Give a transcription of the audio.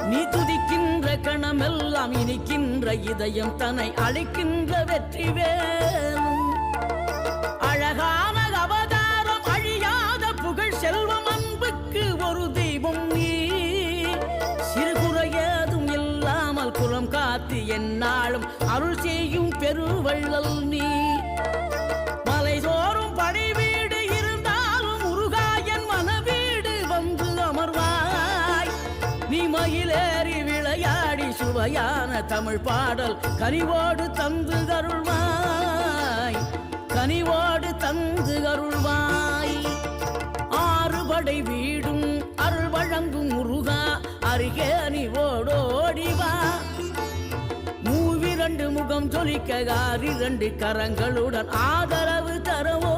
நீ துதிக்கின்ற கணமெல்லாம் இனிக்கின்ற இதயம் தன்னை அழைக்கின்ற வெற்றிவேல் அழகான அவதாரம் அழியாத புகழ் செல்வம் அன்புக்கு ஒரு தெய்வம் நீ சிறுகுறையதும் இல்லாமல் குலம் காத்து எந்நாளும் அருள் செய்யும் பெருவள்ளல் நீ மலைதோறும் படை வீடு இருந்தாலும் முருகாயன் மனவீடு வந்து அமர்வாய் நீ மயிலேறி விளையாடி சுவையான தமிழ் பாடல் கனிவோடு தந்து அருள்வாய் கனிவோடு தந்து அருள்வாய் ஆறுபடை வீடும் அருள் வழங்கும் முருகா அருகே அணிவோடோடிவா மூவிரண்டு முகம் ஜொலிக்க 6 கரங்களுடன் ஆதரவு தரவோ